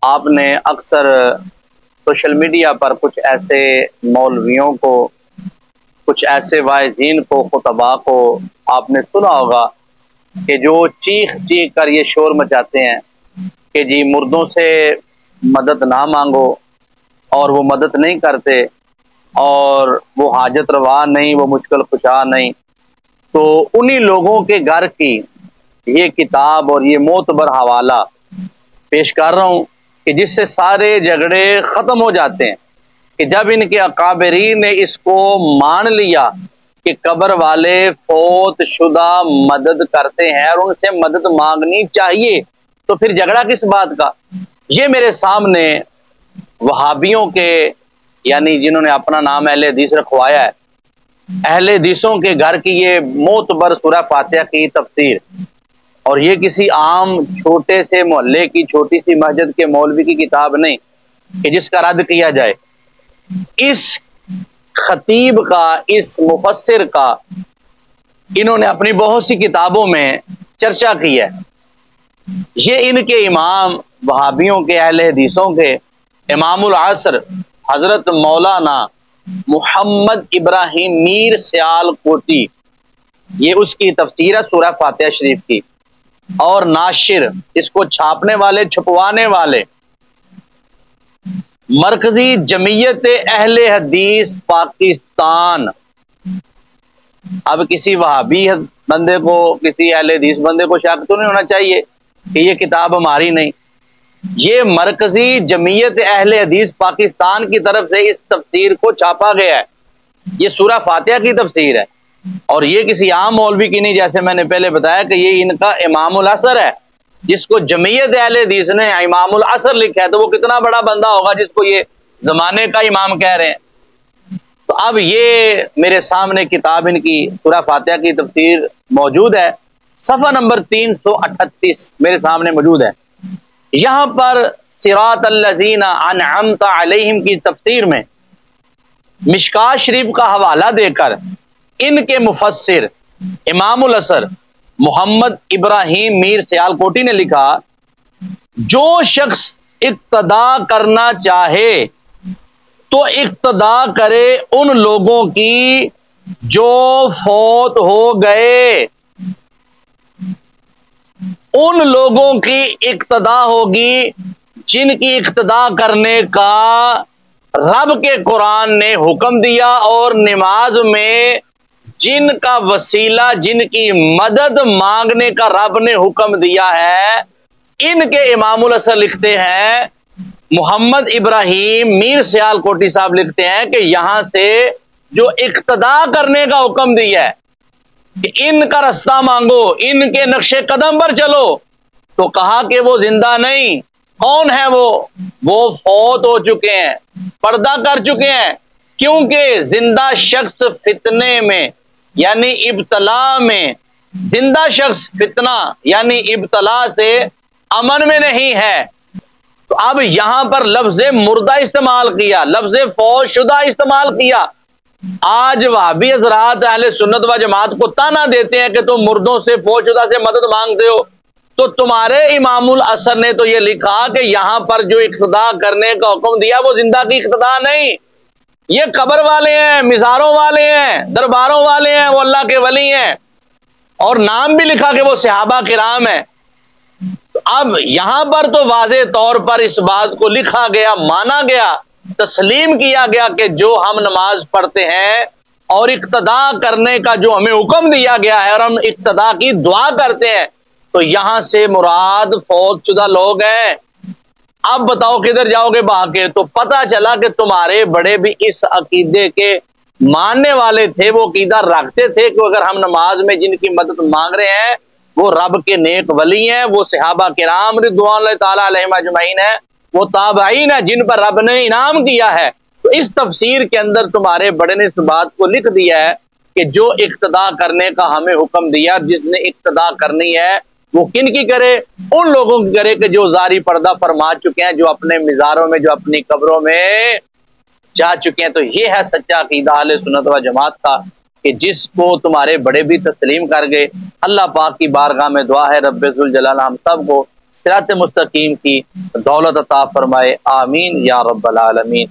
آپ نے اکثر سوشل میڈیا پر کچھ ایسے مولویوں کو، کچھ ایسے واعظین کو، خطباء کو آپ نے سنا ہوگا کہ جو چیخ چیخ کر یہ شور مچاتے ہیں کہ جی مردوں سے مدد نہ مانگو، اور وہ مدد نہیں کرتے، اور وہ حاجت روا نہیں، وہ مشکل کشا نہیں۔ تو انہی لوگوں کے گھر کی یہ کتاب اور یہ معتبر حوالہ پیش کر رہا ہوں کہ جس سے سارے جھگڑے ختم ہو جاتے ہیں، کہ جب ان کے اکابرین نے اس کو مان لیا کہ قبر والے فوت شدہ مدد کرتے ہیں اور ان سے مدد مانگنی چاہیے، تو پھر جھگڑا کس بات کا؟ یہ میرے سامنے وہابیوں کے، یعنی جنہوں نے اپنا نام اہل حدیث رکھوایا ہے، اہل حدیثوں کے گھر کی یہ معتبر سورہ فاتحہ کی تفسیر، اور یہ کسی عام چھوٹے سے محلے کی چھوٹی سی مسجد کے مولوی کی کتاب نہیں کہ جس کا رد کیا جائے۔ اس خطیب کا، اس مفسر کا انہوں نے اپنی بہت سی کتابوں میں چرچا کی ہے۔ یہ ان کے امام، وہابیوں کے، اہل حدیثوں کے امام العصر حضرت مولانا محمد ابراہیم میر سیال کوٹی، یہ اس کی تفسیر ہے سورہ فاتحہ شریف کی، اور ناشر، اس کو چھاپنے والے، چھپوانے والے، مرکزی جمعیت اہل حدیث پاکستان۔ اب کسی وہابی بندے کو، کسی اہل حدیث بندے کو شک تو نہیں ہونا چاہیے کہ یہ کتاب ہماری نہیں۔ یہ مرکزی جمعیت اہل حدیث پاکستان کی طرف سے اس تفسیر کو چھاپا گیا ہے۔ یہ سورہ فاتحہ کی تفسیر ہے، اور یہ کسی عام مولوی کی نہیں، جیسے میں نے پہلے بتایا کہ یہ ان کا امام العصر ہے، جس کو جمعیت اہل حدیث نے امام العصر لکھا ہے، تو وہ کتنا بڑا بندہ ہوگا جس کو یہ زمانے کا امام کہہ رہے ہیں۔ تو اب یہ میرے سامنے کتاب ان کی سورہ فاتحہ کی تفسیر موجود ہے، صفحہ نمبر 338 میرے سامنے موجود ہے۔ یہاں پر صراط الذین انعمت علیہم کی تفسیر میں مشکاۃ شریف کا حوالہ دے کر ان کے مفسر امام العصر محمد ابراہیم میر سیال کوٹی نے لکھا، جو شخص اقتدا کرنا چاہے تو اقتدا کرے ان لوگوں کی جو فوت ہو گئے، ان لوگوں کی اقتدا ہوگی جن کی اقتدا کرنے کا رب کے قرآن نے حکم دیا، اور نماز میں جن کا وسیلہ، جن کی مدد مانگنے کا رب نے حکم دیا ہے۔ ان کے امام العصر لکھتے ہیں، محمد ابراہیم میر سیال کوٹی صاحب لکھتے ہیں کہ یہاں سے جو اقتدا کرنے کا حکم دیا ہے کہ ان کا رستہ مانگو، ان کے نقش قدم پر چلو، تو کہا کہ وہ زندہ نہیں۔ کون ہے وہ فوت ہو چکے ہیں، پردہ کر چکے ہیں، کیونکہ زندہ شخص فتنے میں یعنی ابتلا میں، زندہ شخص فتنہ یعنی ابتلا سے امن میں نہیں ہے۔ تو اب یہاں پر لفظ مردہ استعمال کیا، لفظ فوت شدہ استعمال کیا۔ آج وہابی حضرات اہل سنت و جماعت کو تانا دیتے ہیں کہ تم مردوں سے، فوت شدہ سے مدد مانگتے ہو، تو تمہارے امام العصر نے تو یہ لکھا کہ یہاں پر جو اقتدا کرنے کا حکم دیا وہ زندہ کی اقتدا نہیں، یہ قبر والے ہیں، مزاروں والے ہیں، درباروں والے ہیں، وہ اللہ کے ولی ہیں، اور نام بھی لکھا کہ وہ صحابہ کرام ہیں۔ تو اب یہاں پر تو واضح طور پر اس بات کو لکھا گیا، مانا گیا، تسلیم کیا گیا کہ جو ہم نماز پڑھتے ہیں اور اقتدا کرنے کا جو ہمیں حکم دیا گیا ہے اور ہم اقتدا کی دعا کرتے ہیں، تو یہاں سے مراد فوت شدہ لوگ ہیں۔ اب بتاؤ کدھر جاؤ گے بھاگ کے؟ تو پتہ چلا کہ تمہارے بڑے بھی اس عقیدے کے ماننے والے تھے، وہ عقیدہ رکھتے تھے کہ اگر ہم نماز میں جن کی مدد مانگ رہے ہیں وہ رب کے نیک ولی ہیں، وہ صحابہ کرام رضوان اللہ تعالی علیہم اجمعین ہیں، وہ تابعین ہیں جن پر رب نے انعام کیا ہے۔ تو اس تفسیر کے اندر تمہارے بڑے نے اس بات کو لکھ دیا ہے کہ جو اقتدا کرنے کا ہمیں حکم دیا، جس نے اقتدا کرنی ہے وہ کن کی کرے؟ ان لوگوں کی کرے کہ جو زاری پردہ فرما چکے ہیں، جو اپنے مزاروں میں، جو اپنی قبروں میں جا چکے ہیں۔ تو یہ ہے سچا عقیدہ اہل سنت و جماعت کا، کہ جس کو تمہارے بڑے بھی تسلیم کر گئے۔ اللہ پاک کی بارگاہ میں دعا ہے رب ذوالجلال ہم سب کو صراط مستقیم کی دولت عطا فرمائے، آمین یا رب العالمین۔